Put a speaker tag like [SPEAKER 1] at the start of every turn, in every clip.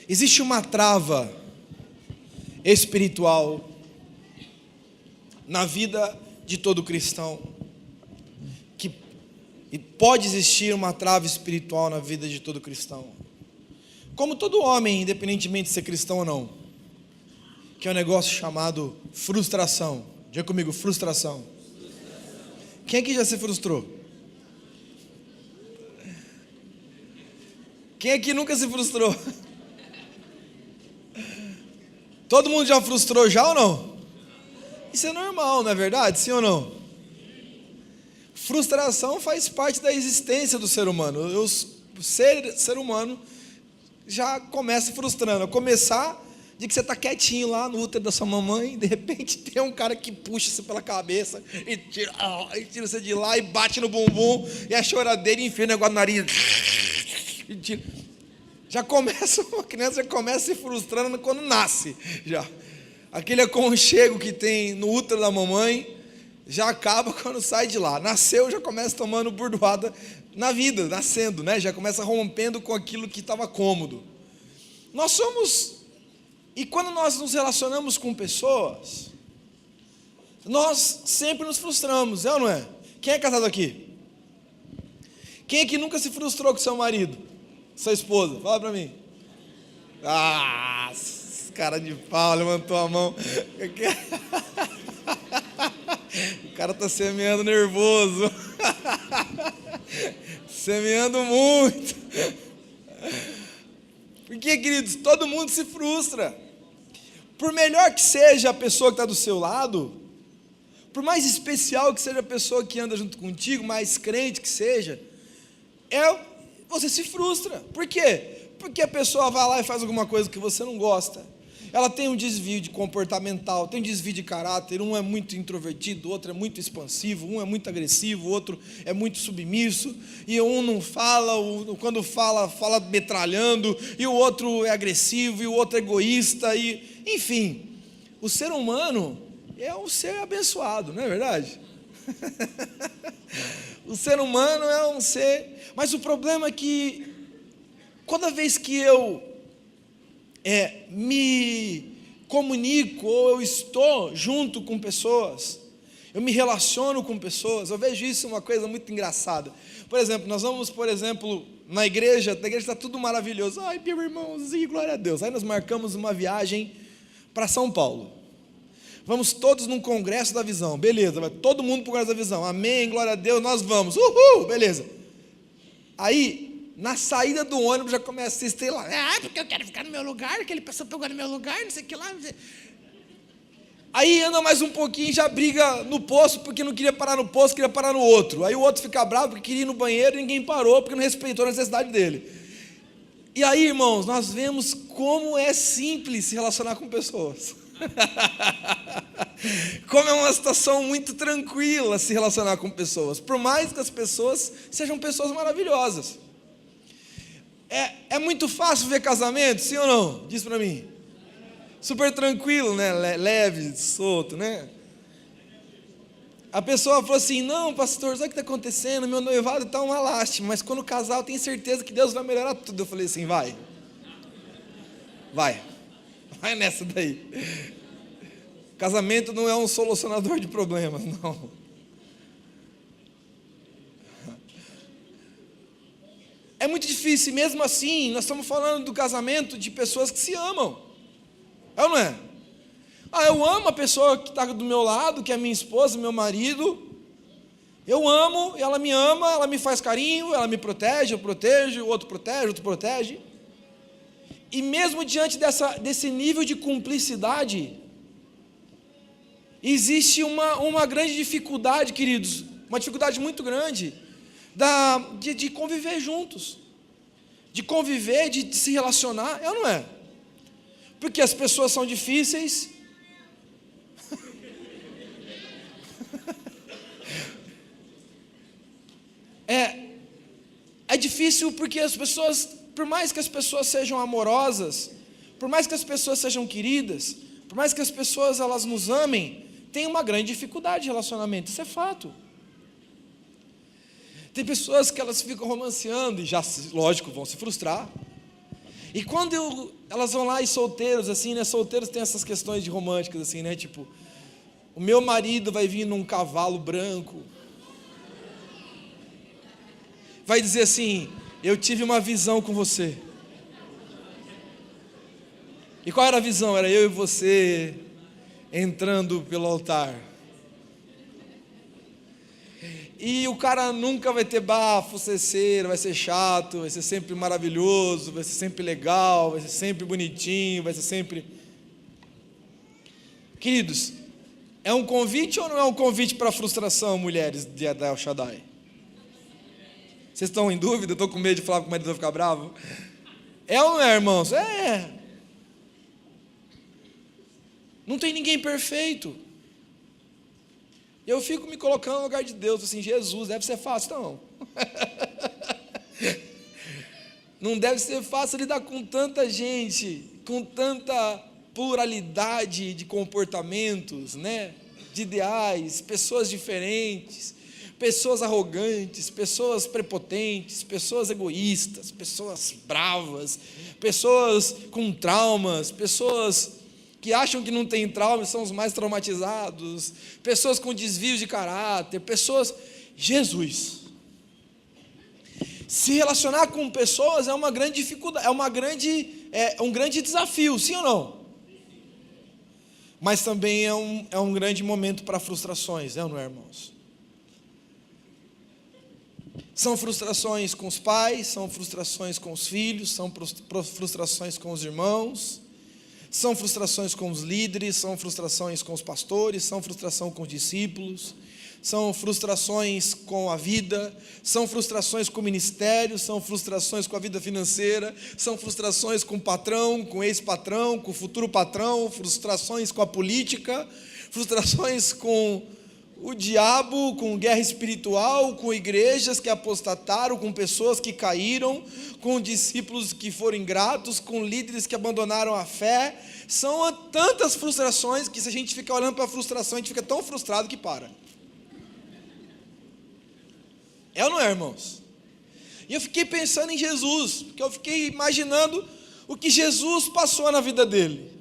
[SPEAKER 1] Existe uma trava espiritual na vida de todo cristão, e pode existir uma trava espiritual na vida de todo cristão, como todo homem, independentemente de ser cristão ou não, que é um negócio chamado frustração. Diga comigo, frustração. Quem aqui já se frustrou? Quem aqui nunca se frustrou? Todo mundo já frustrou já ou não? Isso é normal, não é verdade? Sim ou não? Frustração faz parte da existência do ser humano. O ser humano já começa frustrando. A começar de que você está quietinho lá no útero da sua mamãe, e de repente tem um cara que puxa você pela cabeça e tira você de lá e bate no bumbum, e a choradeira enfia o negócio no nariz. E tira. Uma criança já começa se frustrando quando nasce. Já. Aquele aconchego que tem no útero da mamãe já acaba quando sai de lá. Nasceu, já começa tomando burdoada na vida, nascendo, né? Já começa rompendo com aquilo que estava cômodo. E quando nós nos relacionamos com pessoas, nós sempre nos frustramos, é ou não é? Quem é casado aqui? Quem aqui nunca se frustrou com seu marido, sua esposa? Fala pra mim. Cara de pau, levantou a mão. O cara está semeando nervoso. Semeando muito. Porque, queridos, todo mundo se frustra. Por melhor que seja a pessoa que está do seu lado, por mais especial que seja a pessoa que anda junto contigo, mais crente que seja, você se frustra. Por quê? Porque a pessoa vai lá e faz alguma coisa que você não gosta. Ela tem um desvio comportamental, tem um desvio de caráter. Um é muito introvertido, o outro é muito expansivo, um é muito agressivo, o outro é muito submisso, e um não fala, quando fala metralhando, e o outro é agressivo, e o outro é egoísta, enfim, o ser humano é um ser abençoado, não é verdade? O ser humano é um ser, mas o problema é que toda vez que eu me comunico, ou eu estou junto com pessoas, eu me relaciono com pessoas, eu vejo isso uma coisa muito engraçada. Por exemplo, nós vamos, na igreja está tudo maravilhoso. Ai, meu irmãozinho, glória a Deus. Aí nós marcamos uma viagem para São Paulo. Vamos todos num congresso da visão, beleza, vai todo mundo para o congresso da visão, amém, glória a Deus, nós vamos, uhul, beleza. Aí, na saída do ônibus já começa a se estrelar. Porque eu quero ficar no meu lugar, aquele pessoa pegou no meu lugar, não sei o que lá. Aí anda mais um pouquinho e já briga no posto, porque não queria parar no posto, queria parar no outro. Aí o outro fica bravo porque queria ir no banheiro e ninguém parou, porque não respeitou a necessidade dele. E aí, irmãos, nós vemos como é simples se relacionar com pessoas. Como é uma situação muito tranquila se relacionar com pessoas, por mais que as pessoas sejam pessoas maravilhosas. É muito fácil ver casamento, sim ou não? Diz para mim. Super tranquilo, né? Leve, solto, né? A pessoa falou assim: não, pastor, sabe o que está acontecendo? Meu noivado está uma lástima, mas quando casar eu tenho certeza que Deus vai melhorar tudo. Eu falei assim: vai nessa daí. Casamento não é um solucionador de problemas, não. É muito difícil, mesmo assim, nós estamos falando do casamento de pessoas que se amam. É ou não é? Eu amo a pessoa que está do meu lado, que é minha esposa, meu marido. Eu amo, ela me ama, ela me faz carinho, ela me protege, eu protejo, o outro protege. E mesmo diante desse nível de cumplicidade, existe uma grande dificuldade, queridos, uma dificuldade muito grande, de conviver juntos, de conviver, de se relacionar, é ou não é? Porque as pessoas são difíceis. É difícil porque as pessoas, por mais que as pessoas sejam amorosas, por mais que as pessoas sejam queridas, por mais que as pessoas elas nos amem, tem uma grande dificuldade de relacionamento, isso é fato. Tem pessoas que elas ficam romanceando e já, lógico, vão se frustrar. E quando elas vão lá e solteiros, assim, né? Solteiros tem essas questões de românticas, assim, né? Tipo, o meu marido vai vir num cavalo branco, vai dizer assim: eu tive uma visão com você. E qual era a visão? Era eu e você entrando pelo altar. E o cara nunca vai ter bafo, ceceira, vai ser chato, vai ser sempre maravilhoso, vai ser sempre legal, vai ser sempre bonitinho, vai ser sempre... Queridos, é um convite ou não é um convite para frustração, mulheres de El Shaddai? Vocês estão em dúvida? Eu estou com medo de falar que o marido vai ficar bravo. É ou não é, irmãos? É. Não tem ninguém perfeito. Eu fico me colocando no lugar de Deus, assim: Jesus, deve ser fácil, não. Não deve ser fácil lidar com tanta gente, com tanta pluralidade de comportamentos, né? De ideais, pessoas diferentes, pessoas arrogantes, pessoas prepotentes, pessoas egoístas, pessoas bravas, pessoas com traumas, pessoas que acham que não tem trauma e são os mais traumatizados, pessoas com desvios de caráter, pessoas... Jesus. Se relacionar com pessoas é uma grande dificuldade, é um grande desafio, sim ou não? Mas também é um grande momento para frustrações, não é, irmãos? São frustrações com os pais, são frustrações com os filhos, são frustrações com os irmãos, são frustrações com os líderes, são frustrações com os pastores, são frustração com os discípulos, são frustrações com a vida, são frustrações com o ministério, são frustrações com a vida financeira, são frustrações com o patrão, com o ex-patrão, com o futuro patrão, frustrações com a política, frustrações com o diabo, com guerra espiritual, com igrejas que apostataram, com pessoas que caíram, com discípulos que foram ingratos, com líderes que abandonaram a fé. São tantas frustrações que, se a gente ficar olhando para a frustração, a gente fica tão frustrado que para. É ou não é, irmãos? E eu fiquei pensando em Jesus, porque eu fiquei imaginando o que Jesus passou na vida dele.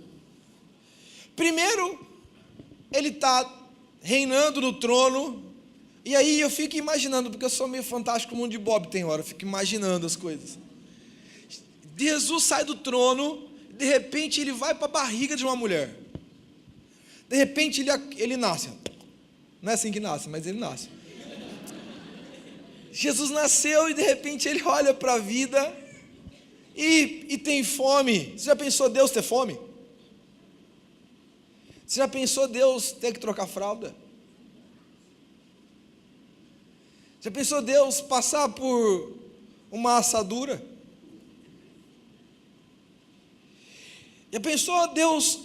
[SPEAKER 1] Primeiro, ele está reinando no trono, e aí eu fico imaginando, porque eu sou meio fantástico mundo de Bob, tem hora, eu fico imaginando as coisas. Jesus sai do trono, de repente ele vai para a barriga de uma mulher, de repente ele nasce, não é assim que nasce, mas ele nasce. Jesus nasceu e de repente ele olha para a vida e tem fome. Você já pensou Deus ter fome? Você já pensou Deus ter que trocar fralda? Já pensou Deus passar por uma assadura? Já pensou Deus,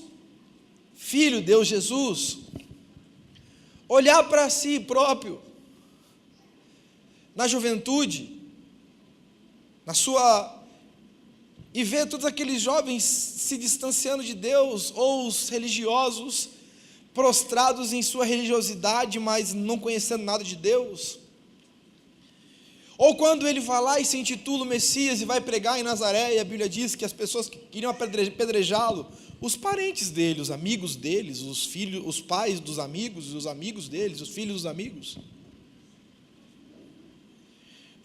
[SPEAKER 1] Filho, Deus Jesus, olhar para si próprio, na juventude, e ver todos aqueles jovens se distanciando de Deus, ou os religiosos prostrados em sua religiosidade, mas não conhecendo nada de Deus? Ou quando ele vai lá e se intitula o Messias e vai pregar em Nazaré, e a Bíblia diz que as pessoas que queriam apedrejá-lo, os parentes dele, os amigos deles, os filhos, os pais dos amigos, os amigos deles, os filhos dos amigos,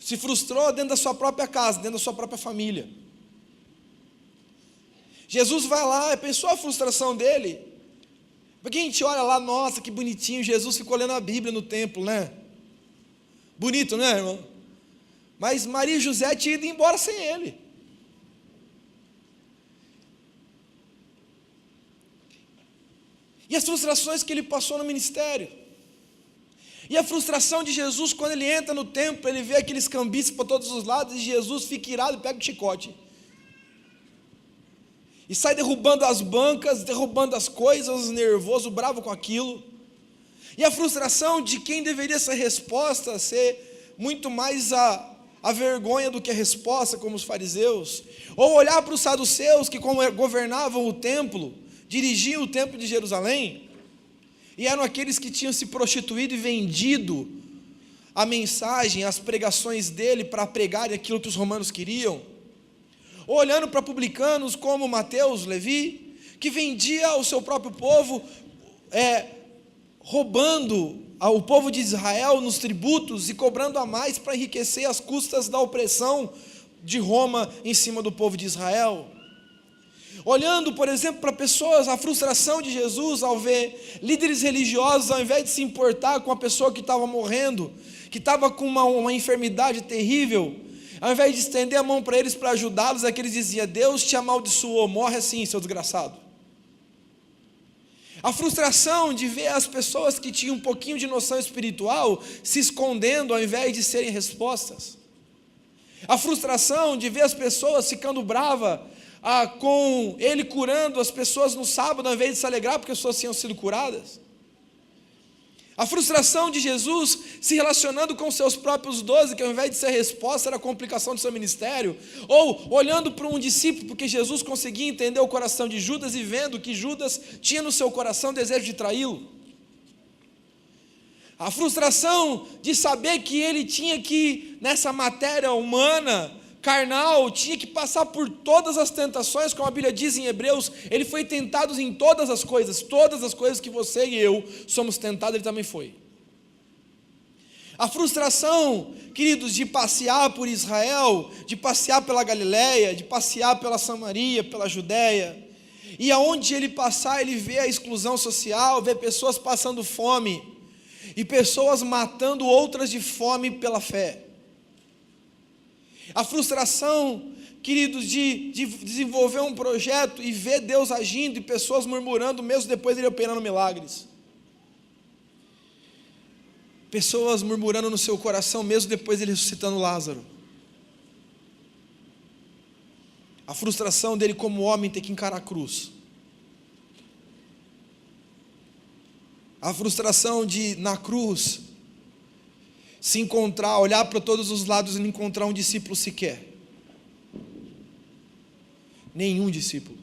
[SPEAKER 1] se frustrou dentro da sua própria casa, dentro da sua própria família. Jesus vai lá, pensou a frustração dele? Porque a gente olha lá, nossa, que bonitinho, Jesus ficou lendo a Bíblia no templo, né? Bonito, né, irmão? Mas Maria e José tinham ido embora sem ele. E as frustrações que ele passou no ministério. E a frustração de Jesus quando ele entra no templo, ele vê aqueles cambistas para todos os lados, e Jesus fica irado e pega o chicote. E sai derrubando as bancas, derrubando as coisas, nervoso, bravo com aquilo. E a frustração de quem deveria ser resposta, ser muito mais a vergonha do que a resposta, como os fariseus. Ou olhar para os saduceus que governavam o templo, dirigiam o templo de Jerusalém, e eram aqueles que tinham se prostituído e vendido a mensagem, as pregações dele para pregar aquilo que os romanos queriam. ou olhando para publicanos como Mateus, Levi, que vendia o seu próprio povo, roubando o povo de Israel nos tributos e cobrando a mais para enriquecer às custas da opressão de Roma em cima do povo de Israel. Olhando, por exemplo, para pessoas, a frustração de Jesus ao ver líderes religiosos, ao invés de se importar com a pessoa que estava morrendo, que estava com uma enfermidade terrível, ao invés de estender a mão para eles para ajudá-los, é que eles diziam: Deus te amaldiçoou, morre assim, seu desgraçado. A frustração de ver as pessoas que tinham um pouquinho de noção espiritual se escondendo ao invés de serem respostas. A frustração de ver as pessoas ficando bravas com ele curando as pessoas no sábado, ao invés de se alegrar porque as pessoas tinham sido curadas. A frustração de Jesus se relacionando com seus próprios 12, que ao invés de ser resposta, era a complicação do seu ministério. Ou olhando para um discípulo, porque Jesus conseguia entender o coração de Judas e vendo que Judas tinha no seu coração desejo de traí-lo. A frustração de saber que ele tinha que, nessa matéria humana, carnal, tinha que passar por todas as tentações, como a Bíblia diz em Hebreus, ele foi tentado em todas as coisas que você e eu somos tentados, ele também foi. A frustração, queridos, de passear por Israel, de passear pela Galileia, de passear pela Samaria, pela Judéia, e aonde ele passar, ele vê a exclusão social, vê pessoas passando fome, e pessoas matando outras de fome pela fé. A frustração, queridos, de desenvolver um projeto e ver Deus agindo e pessoas murmurando, mesmo depois de ele operando milagres. Pessoas murmurando no seu coração, mesmo depois de ele ressuscitando Lázaro. A frustração dele como homem ter que encarar a cruz. A frustração de, na cruz, se encontrar, olhar para todos os lados e não encontrar um discípulo sequer. Nenhum discípulo.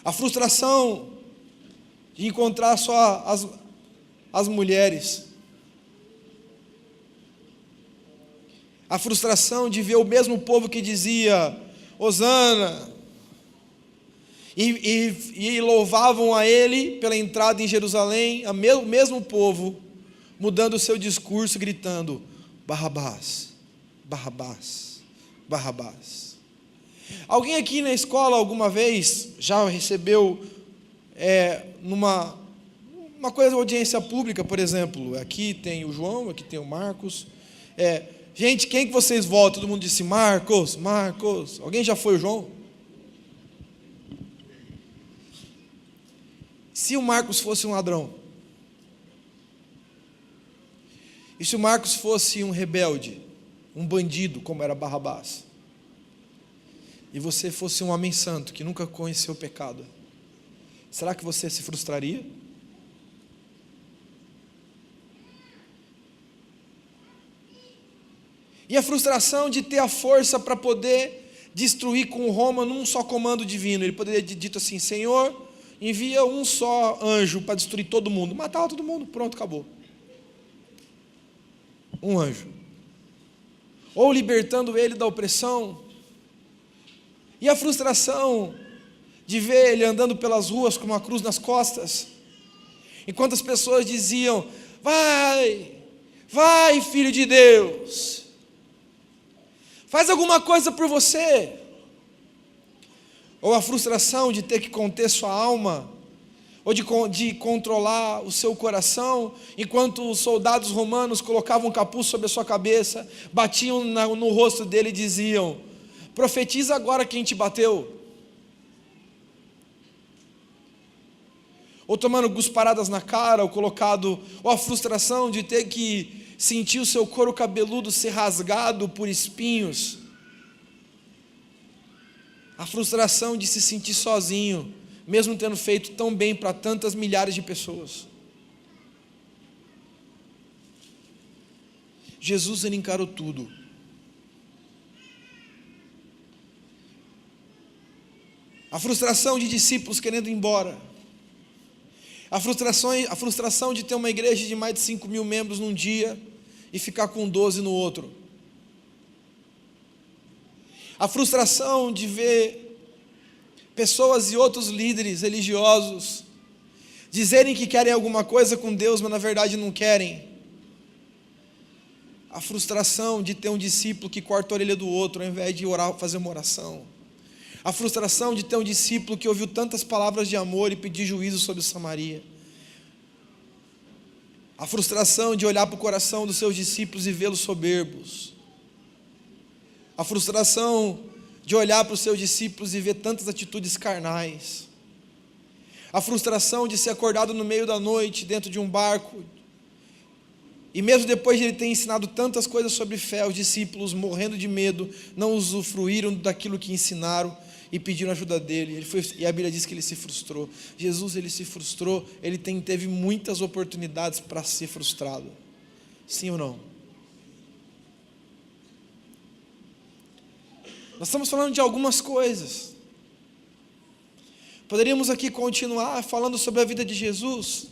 [SPEAKER 1] A frustração de encontrar só as mulheres. A frustração de ver o povo que dizia Hosana, e louvavam a ele pela entrada em Jerusalém, o mesmo povo, mudando o seu discurso, gritando: Barrabás, Barrabás, Barrabás. Alguém aqui na escola alguma vez já recebeu uma coisa de audiência pública, por exemplo? Aqui tem o João, aqui tem o Marcos. Gente, quem que vocês votam? Todo mundo disse Marcos, Marcos. Alguém já foi o João? Se o Marcos fosse um ladrão, e se o Marcos fosse um rebelde, um bandido, como era Barrabás, e você fosse um homem santo, que nunca conheceu o pecado, será que você se frustraria? E a frustração de ter a força para poder destruir com Roma num só comando divino. Ele poderia ter dito assim: Senhor, envia um só anjo para destruir todo mundo. Matava todo mundo, pronto, acabou. Um anjo. Ou libertando ele da opressão. E a frustração de ver ele andando pelas ruas com uma cruz nas costas, enquanto as pessoas diziam: vai, vai, filho de Deus, faz alguma coisa por você. Ou a frustração de ter que conter sua alma, ou de controlar o seu coração, enquanto os soldados romanos colocavam um capuz sobre a sua cabeça, batiam no rosto dele e diziam: profetiza agora quem te bateu. Ou tomando cusparadas na cara, ou a frustração de ter que sentir o seu couro cabeludo ser rasgado por espinhos. A frustração de se sentir sozinho, mesmo tendo feito tão bem para tantas milhares de pessoas. Jesus, ele encarou tudo. A frustração de discípulos querendo ir embora. A frustração de ter uma igreja de mais de 5.000 membros num dia e ficar com 12 no outro. A frustração de ver pessoas e outros líderes religiosos dizerem que querem alguma coisa com Deus, mas na verdade não querem. A frustração de ter um discípulo que corta a orelha do outro ao invés de orar, fazer uma oração. A frustração de ter um discípulo que ouviu tantas palavras de amor e pedir juízo sobre Samaria. A frustração de olhar para o coração dos seus discípulos e vê-los soberbos. A frustração de olhar para os seus discípulos e ver tantas atitudes carnais. A frustração de ser acordado no meio da noite dentro de um barco, e mesmo depois de ele ter ensinado tantas coisas sobre fé, os discípulos, morrendo de medo, não usufruíram daquilo que ensinaram e pediram ajuda dele. E a Bíblia diz que ele se frustrou. Jesus, ele se frustrou, ele teve muitas oportunidades para ser frustrado. Sim ou não? Nós estamos falando de algumas coisas. Poderíamos aqui continuar falando sobre a vida de Jesus,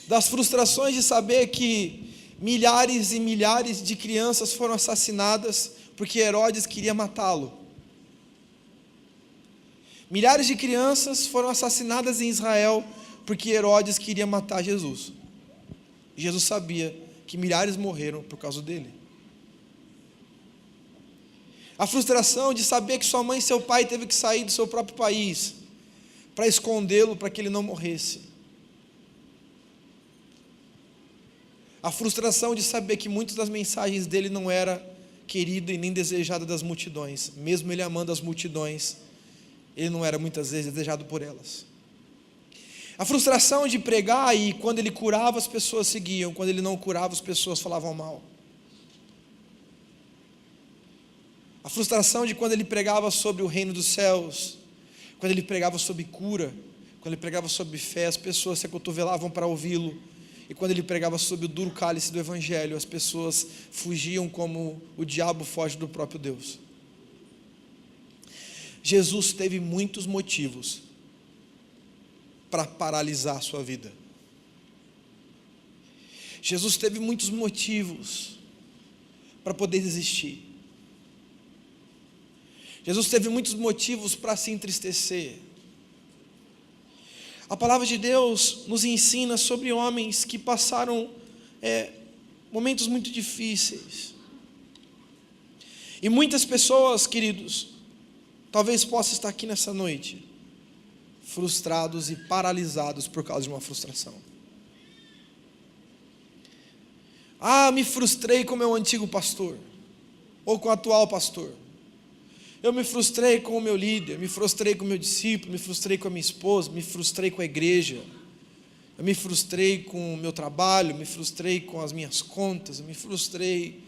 [SPEAKER 1] das frustrações de saber que milhares e milhares de crianças foram assassinadas porque Herodes queria matá-lo. Milhares de crianças foram assassinadas em Israel porque Herodes queria matar Jesus. Jesus sabia que milhares morreram por causa dele. A frustração de saber que sua mãe e seu pai teve que sair do seu próprio país para escondê-lo, para que ele não morresse. A frustração de saber que muitas das mensagens dele não era querida e nem desejada das multidões. Mesmo ele amando as multidões, ele não era muitas vezes desejado por elas. A frustração de pregar e quando ele curava as pessoas seguiam, quando ele não curava as pessoas falavam mal. A frustração de quando ele pregava sobre o reino dos céus, quando ele pregava sobre cura, quando ele pregava sobre fé, as pessoas se acotovelavam para ouvi-lo. E quando ele pregava sobre o duro cálice do Evangelho, as pessoas fugiam como o diabo foge do próprio Deus. Jesus teve muitos motivos para paralisar a sua vida. Jesus teve muitos motivos para poder desistir. Jesus teve muitos motivos para se entristecer. A palavra de Deus nos ensina sobre homens que passaram momentos muito difíceis. E muitas pessoas, queridos, talvez possam estar aqui nessa noite, frustrados e paralisados por causa de uma frustração. Me frustrei com o meu antigo pastor, ou com o atual pastor. Eu me frustrei com o meu líder, me frustrei com o meu discípulo, me frustrei com a minha esposa, me frustrei com a igreja, eu me frustrei com o meu trabalho, me frustrei com as minhas contas, eu me frustrei.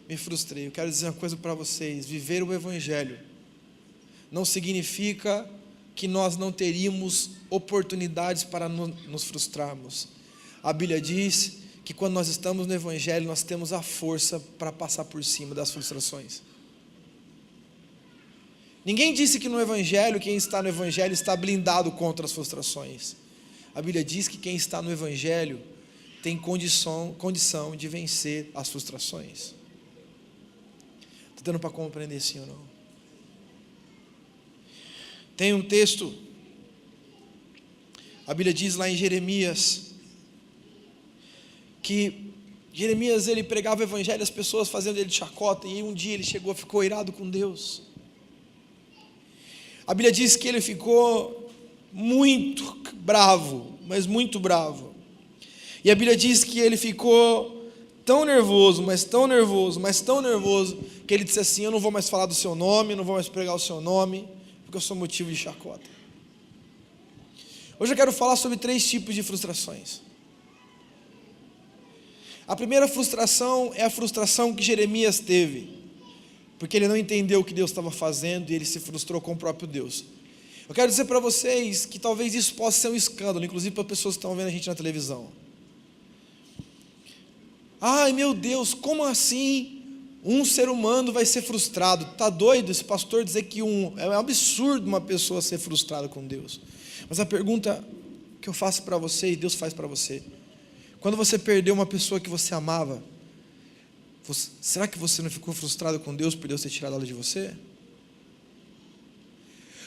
[SPEAKER 1] Eu quero dizer uma coisa para vocês: viver o Evangelho não significa que nós não teríamos oportunidades para nos frustrarmos. A Bíblia diz que quando nós estamos no Evangelho, nós temos a força para passar por cima das frustrações. Ninguém disse que no Evangelho, quem está no Evangelho está blindado contra as frustrações. A Bíblia diz que quem está no Evangelho tem condição de vencer as frustrações. Está dando para compreender sim ou não? Tem um texto, a Bíblia diz lá em Jeremias, que Jeremias ele pregava o Evangelho, as pessoas fazendo ele de chacota, e um dia ele ficou irado com Deus. A Bíblia diz que ele ficou muito bravo, mas muito bravo. E a Bíblia diz que ele ficou tão nervoso, que ele disse assim: eu não vou mais falar do seu nome, não vou mais pregar o seu nome, porque eu sou motivo de chacota. Hoje eu quero falar sobre 3 tipos de frustrações. A primeira frustração é a frustração que Jeremias teve, porque ele não entendeu o que Deus estava fazendo e ele se frustrou com o próprio Deus. Eu quero dizer para vocês que talvez isso possa ser um escândalo, inclusive para pessoas que estão vendo a gente na televisão. Ai meu Deus, como assim um ser humano vai ser frustrado? Está doido esse pastor dizer que é um absurdo uma pessoa ser frustrada com Deus. Mas a pergunta que eu faço para você e Deus faz para você: quando você perdeu uma pessoa que você amava, Será que você não ficou frustrado com Deus por Deus ter tirado ela de você?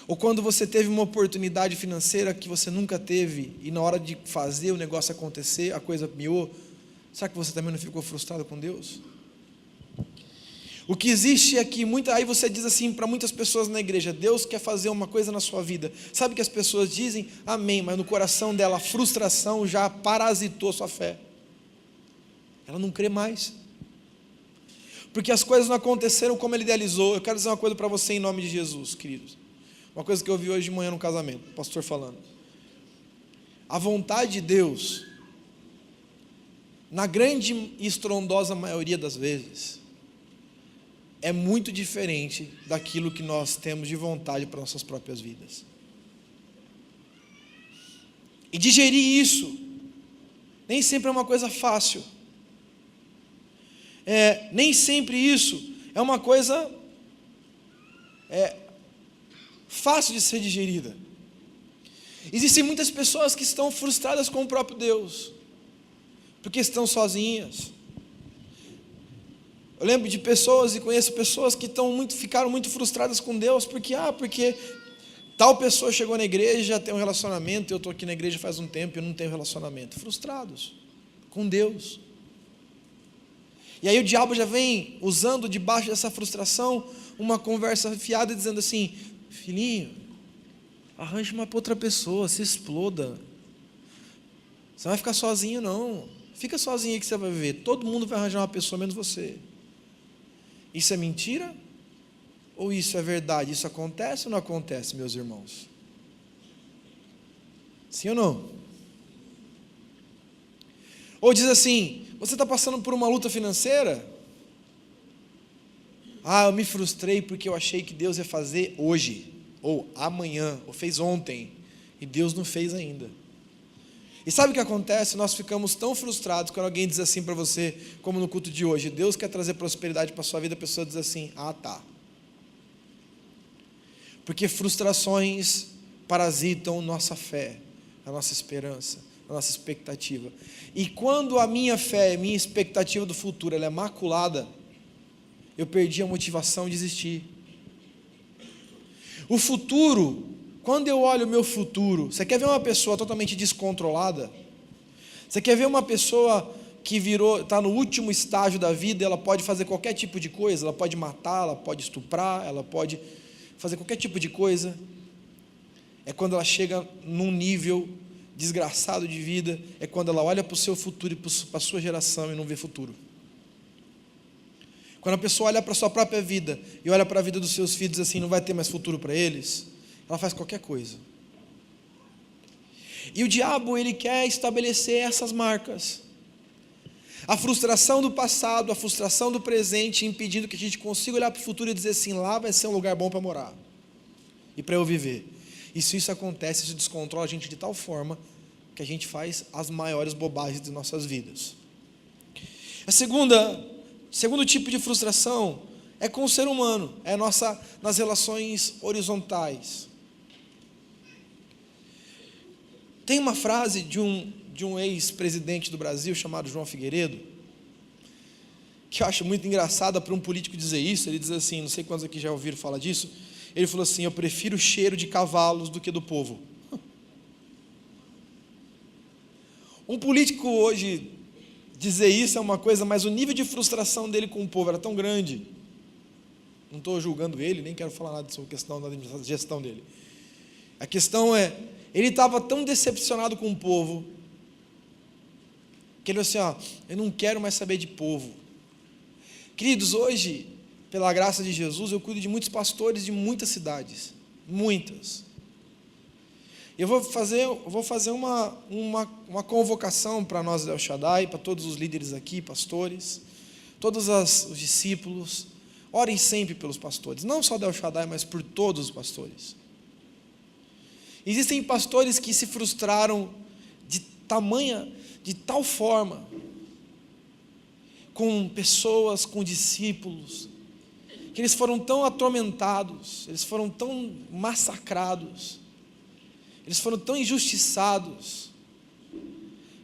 [SPEAKER 1] Ou quando você teve uma oportunidade financeira que você nunca teve e na hora de fazer o negócio acontecer, a coisa miou, será que você também não ficou frustrado com Deus? O que existe aqui, aí você diz assim para muitas pessoas na igreja: Deus quer fazer uma coisa na sua vida. Sabe que as pessoas dizem amém, mas no coração dela a frustração já parasitou sua fé. Ela não crê mais, porque as coisas não aconteceram como ele idealizou. Eu quero dizer uma coisa para você em nome de Jesus, queridos. Uma coisa que eu vi hoje de manhã no casamento, o pastor falando. A vontade de Deus, na grande e estrondosa maioria das vezes, é muito diferente daquilo que nós temos de vontade para nossas próprias vidas. E digerir isso nem sempre é uma coisa fácil. Nem sempre isso é uma coisa fácil de ser digerida. Existem muitas pessoas que estão frustradas com o próprio Deus, porque estão sozinhas. Eu lembro de pessoas e conheço pessoas que ficaram muito frustradas com Deus, porque tal pessoa chegou na igreja, tem um relacionamento, eu estou aqui na igreja faz um tempo e eu não tenho relacionamento. Frustrados com Deus. E aí o diabo já vem usando debaixo dessa frustração uma conversa fiada, dizendo assim: filhinho, arranje uma para outra pessoa, se exploda. Você não vai ficar sozinho não. Fica sozinho aí que você vai viver. Todo mundo vai arranjar uma pessoa menos você. Isso é mentira? Ou isso é verdade? Isso acontece ou não acontece, meus irmãos? Sim ou não? Ou diz assim: você está passando por uma luta financeira? Eu me frustrei porque eu achei que Deus ia fazer hoje, ou amanhã, ou fez ontem, e Deus não fez ainda. E sabe o que acontece? Nós ficamos tão frustrados quando alguém diz assim para você, como no culto de hoje: Deus quer trazer prosperidade para a sua vida. A pessoa diz assim: tá. Porque frustrações parasitam nossa fé, a nossa esperança, a nossa expectativa. E quando a minha fé, minha expectativa do futuro, ela é maculada, eu perdi a motivação de existir. O futuro, quando eu olho o meu futuro, você quer ver uma pessoa totalmente descontrolada? Você quer ver uma pessoa que está no último estágio da vida, ela pode fazer qualquer tipo de coisa, ela pode matar, ela pode estuprar, ela pode fazer qualquer tipo de coisa? É quando ela chega num nível desgraçado de vida, é quando ela olha para o seu futuro e para a sua geração e não vê futuro. Quando a pessoa olha para a sua própria vida e olha para a vida dos seus filhos assim, não vai ter mais futuro para eles, ela faz qualquer coisa. E o diabo, ele quer estabelecer essas marcas. A frustração do passado, a frustração do presente, impedindo que a gente consiga olhar para o futuro e dizer assim: lá vai ser um lugar bom para morar e para eu viver. E se isso acontece, isso descontrola a gente de tal forma que a gente faz as maiores bobagens de nossas vidas. Segundo tipo de frustração é com o ser humano, nas relações horizontais. Tem uma frase de um ex-presidente do Brasil chamado João Figueiredo, que eu acho muito engraçada para um político dizer isso. Ele diz assim, não sei quantos aqui já ouviram falar disso. Ele falou assim: eu prefiro o cheiro de cavalos do que do povo. Um político hoje dizer isso é uma coisa, mas o nível de frustração dele com o povo era tão grande. Não estou julgando ele, nem quero falar nada sobre a questão da gestão dele. A questão é, ele estava tão decepcionado com o povo, que ele falou assim: eu não quero mais saber de povo. Queridos, hoje, pela graça de Jesus, eu cuido de muitos pastores de muitas cidades, muitas. Eu vou fazer uma convocação para nós do El Shaddai, para todos os líderes aqui, pastores, todos os discípulos. Orem sempre pelos pastores, não só do El Shaddai, mas por todos os pastores. Existem pastores que se frustraram de tal forma, com pessoas, com discípulos, que eles foram tão atormentados, eles foram tão massacrados, eles foram tão injustiçados,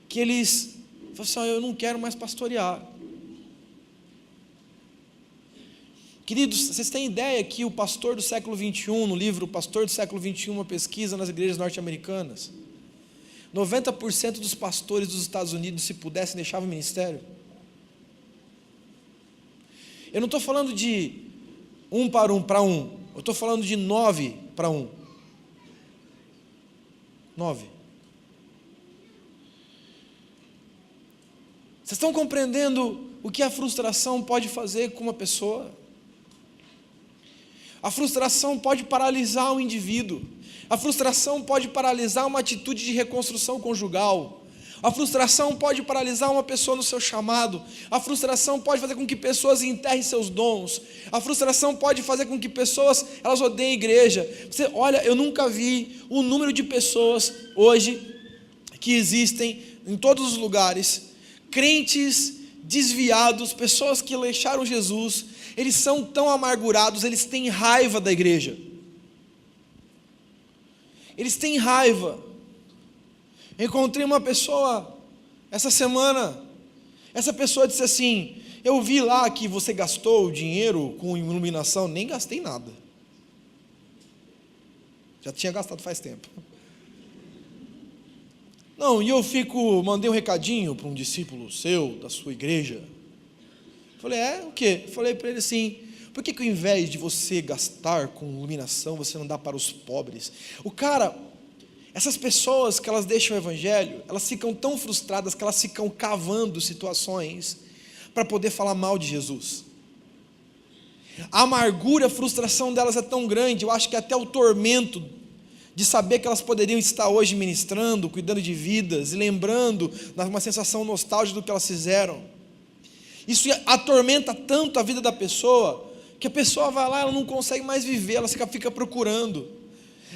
[SPEAKER 1] que eles falaram assim: eu não quero mais pastorear. Queridos, vocês têm ideia que o pastor do século XXI, no livro O Pastor do Século XXI, uma pesquisa nas igrejas norte-americanas, 90% dos pastores dos Estados Unidos, se pudessem, deixavam o ministério? Eu não estou falando de 1 para 1, eu estou falando de 9 para 1. 9. Vocês estão compreendendo o que a frustração pode fazer com uma pessoa? A frustração pode paralisar o indivíduo. A frustração pode paralisar uma atitude de reconstrução conjugal. A frustração pode paralisar uma pessoa no seu chamado. A frustração pode fazer com que pessoas enterrem seus dons. A frustração pode fazer com que pessoas, elas odeiem a igreja. Olha, eu nunca vi o número de pessoas hoje que existem em todos os lugares, crentes desviados, pessoas que deixaram Jesus, eles são tão amargurados, eles têm raiva da igreja. Eles têm raiva. Encontrei uma pessoa essa semana, essa pessoa disse assim: eu vi lá que você gastou dinheiro com iluminação. Nem gastei nada, já tinha gastado faz tempo. Não, e eu mandei um recadinho para um discípulo seu, da sua igreja. Falei, o quê? Falei para ele assim: por que ao invés de você gastar com iluminação, você não dá para os pobres? Essas pessoas que elas deixam o evangelho, elas ficam tão frustradas que elas ficam cavando situações para poder falar mal de Jesus. A amargura, a frustração delas é tão grande, eu acho que até o tormento de saber que elas poderiam estar hoje ministrando, cuidando de vidas, e lembrando de uma sensação nostálgica do que elas fizeram. Isso atormenta tanto a vida da pessoa, que a pessoa vai lá, ela não consegue mais viver, ela fica procurando.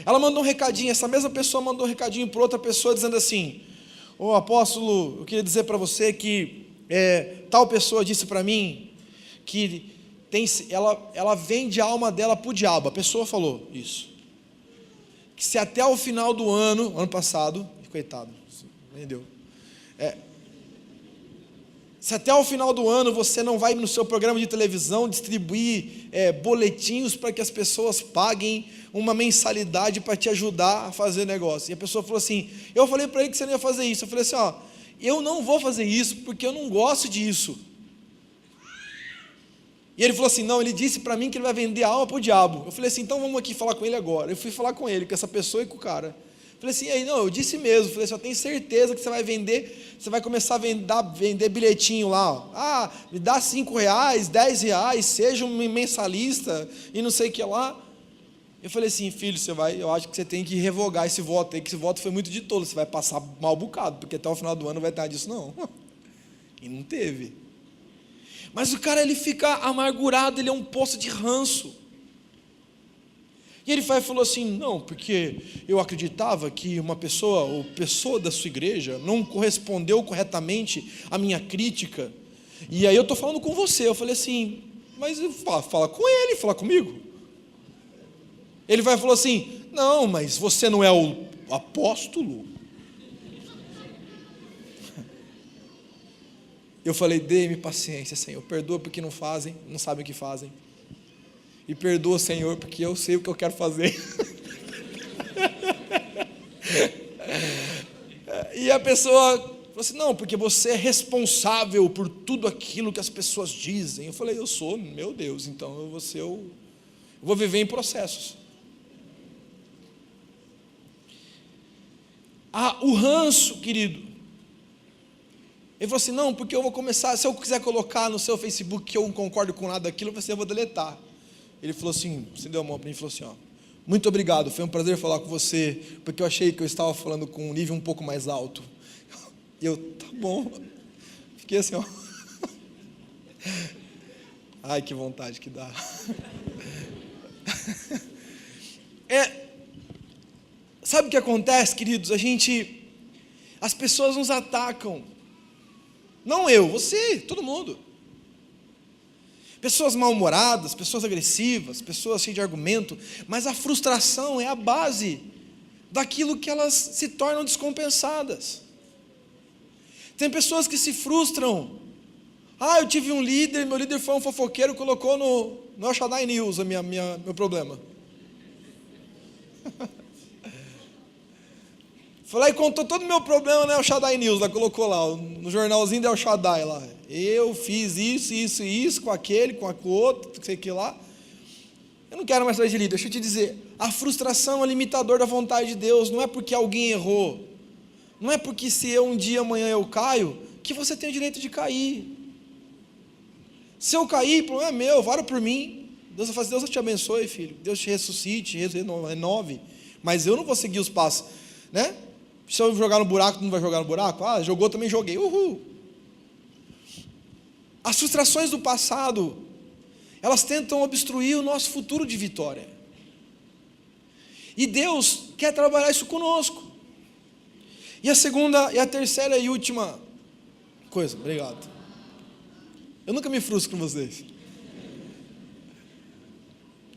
[SPEAKER 1] Ela mandou um recadinho, essa mesma pessoa mandou um recadinho para outra pessoa, dizendo assim: ô apóstolo, eu queria dizer para você que tal pessoa disse para mim que ela vende a alma dela para o diabo. A pessoa falou isso, que se até o final do ano passado, coitado, vendeu, se até o final do ano você não vai no seu programa de televisão distribuir boletinhos para que as pessoas paguem uma mensalidade para te ajudar a fazer negócio. E a pessoa falou assim, eu falei para ele que você não ia fazer isso. Eu falei assim, eu não vou fazer isso porque eu não gosto disso. E ele falou assim, não, ele disse para mim que ele vai vender a alma para o diabo. Eu falei assim, então vamos aqui falar com ele agora. Eu fui falar com ele, com essa pessoa e com o cara. Eu falei assim, não, eu disse mesmo. Eu falei assim, eu tenho certeza que você vai vender, você vai começar a vender bilhetinho lá. Me dá R$5, R$10, seja um mensalista e não sei o que lá. Eu falei assim, filho, eu acho que você tem que revogar esse voto aí, que esse voto foi muito de tolo, você vai passar mal bocado, porque até o final do ano não vai ter disso não. E não teve. Mas o cara, ele fica amargurado, ele é um poço de ranço. E ele falou assim, não, porque eu acreditava que uma pessoa, ou pessoa da sua igreja, não correspondeu corretamente à minha crítica, e aí eu estou falando com você. Eu falei assim, mas fala com ele, fala comigo. Ele falou assim, não, mas você não é o apóstolo? Eu falei, dê-me paciência, Senhor, perdoa porque não sabem o que fazem. E perdoa, Senhor, porque eu sei o que eu quero fazer. E a pessoa falou assim, não, porque você é responsável por tudo aquilo que as pessoas dizem. Eu falei, eu sou, meu Deus, então eu vou viver em processos. O ranço, querido. Ele falou assim, não, porque eu vou começar, se eu quiser colocar no seu Facebook que eu não concordo com nada daquilo, eu vou deletar. Ele falou assim, você deu a mão para mim e falou assim, muito obrigado, foi um prazer falar com você, porque eu achei que eu estava falando com um nível um pouco mais alto. E eu, tá bom. Fiquei assim, ai, que vontade que dá. Sabe o que acontece, queridos? As pessoas nos atacam. Não eu, você, todo mundo. Pessoas mal-humoradas, pessoas agressivas, pessoas cheias de argumento, mas a frustração é a base daquilo que elas se tornam descompensadas. Tem pessoas que se frustram Eu tive um líder, meu líder foi um fofoqueiro, colocou no El Shaddai News meu problema. Foi lá e contou todo o meu problema no El Shaddai News, lá colocou lá, no jornalzinho do El Shaddai lá. Eu fiz isso com aquele, com o outro, não sei o que lá. Eu não quero mais saber de líder. Deixa eu te dizer, a frustração é limitador da vontade de Deus. Não é porque alguém errou, não é porque se eu um dia, amanhã eu caio, que você tem o direito de cair. Se eu cair, o problema é meu, ora por mim. Deus vai fazer, Deus te abençoe, filho, Deus te ressuscite, renove, mas eu não vou seguir os passos, né? Se eu jogar no buraco, tu não vai jogar no buraco? Jogou, também joguei, uhul. As frustrações do passado, elas tentam obstruir o nosso futuro de vitória, e Deus quer trabalhar isso conosco. E a segunda, e a terceira e última coisa, obrigado. Eu nunca me frustro com vocês.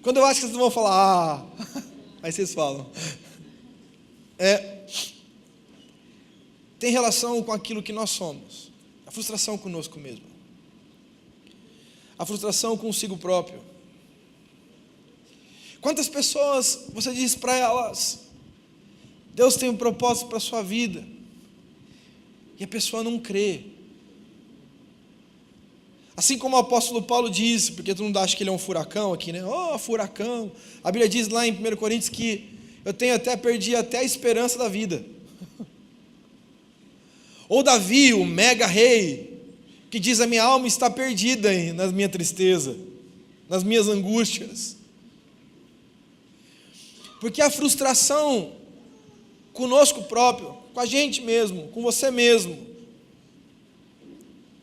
[SPEAKER 1] Quando eu acho que vocês vão falar, aí vocês falam. Tem relação com aquilo que nós somos. A frustração conosco mesmo. A frustração consigo próprio. Quantas pessoas você diz para elas, Deus tem um propósito para a sua vida, e a pessoa não crê. Assim como o apóstolo Paulo disse, porque todo mundo acha que ele é um furacão aqui, né? Furacão. A Bíblia diz lá em 1 Coríntios que perdi até a esperança da vida. Ou Davi, o mega rei, que diz: a minha alma está perdida na minha tristeza, nas minhas angústias. Porque a frustração conosco próprio, com a gente mesmo, com você mesmo,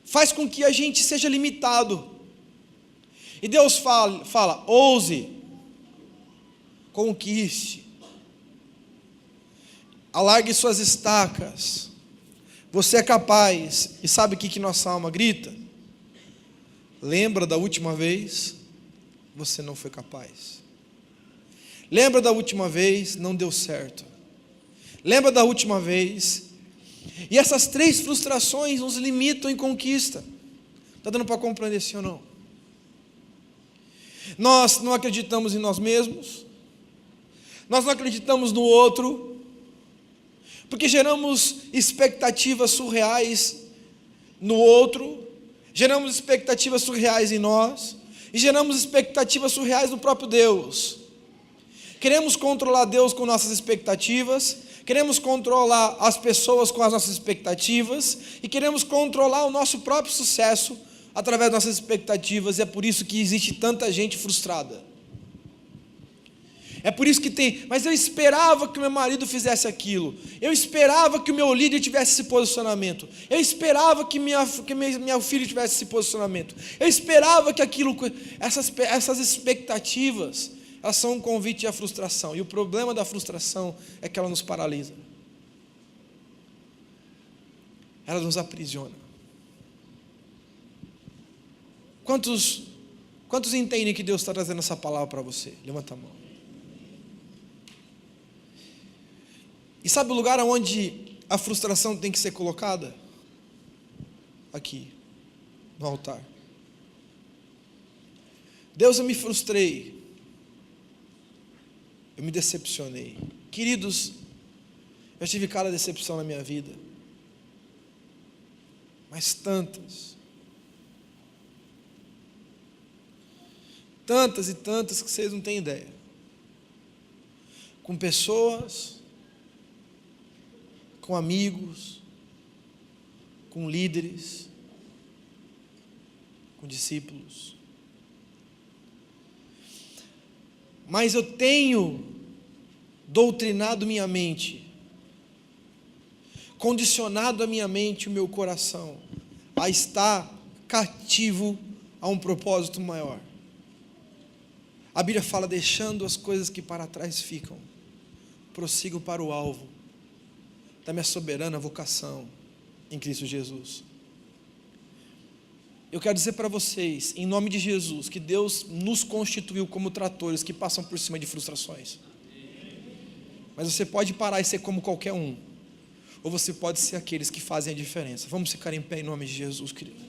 [SPEAKER 1] faz com que a gente seja limitado. E Deus fala: ouse, conquiste, alargue suas estacas, você é capaz. E sabe o que nossa alma grita? Lembra da última vez? Você não foi capaz. Lembra da última vez? Não deu certo. Lembra da última vez? E essas 3 frustrações nos limitam em conquista. Está dando para compreender sim ou não? Nós não acreditamos em nós mesmos, nós não acreditamos no outro, porque geramos expectativas surreais no outro, geramos expectativas surreais em nós, e geramos expectativas surreais no próprio Deus. Queremos controlar Deus com nossas expectativas, queremos controlar as pessoas com as nossas expectativas, e queremos controlar o nosso próprio sucesso através das nossas expectativas, e é por isso que existe tanta gente frustrada. É por isso que mas eu esperava que o meu marido fizesse aquilo, eu esperava que o meu líder tivesse esse posicionamento, eu esperava que meu filho tivesse esse posicionamento, eu esperava que essas expectativas, elas são um convite à frustração, e o problema da frustração é que ela nos paralisa, ela nos aprisiona. Quantos entendem que Deus está trazendo essa palavra para você? Levanta a mão. E sabe o lugar onde a frustração tem que ser colocada? Aqui, no altar. Deus, eu me frustrei, eu me decepcionei. Queridos, eu tive cada decepção na minha vida, mas tantas e tantas que vocês não têm ideia, com pessoas, com amigos, com líderes, com discípulos. Mas eu tenho doutrinado minha mente, condicionado a minha mente e o meu coração a estar cativo a um propósito maior. A Bíblia fala: deixando as coisas que para trás ficam, prossigo para o alvo da minha soberana vocação em Cristo Jesus. Eu quero dizer para vocês, em nome de Jesus, que Deus nos constituiu como tratores que passam por cima de frustrações. Mas você pode parar e ser como qualquer um, ou você pode ser aqueles que fazem a diferença. Vamos ficar em pé em nome de Jesus, querido.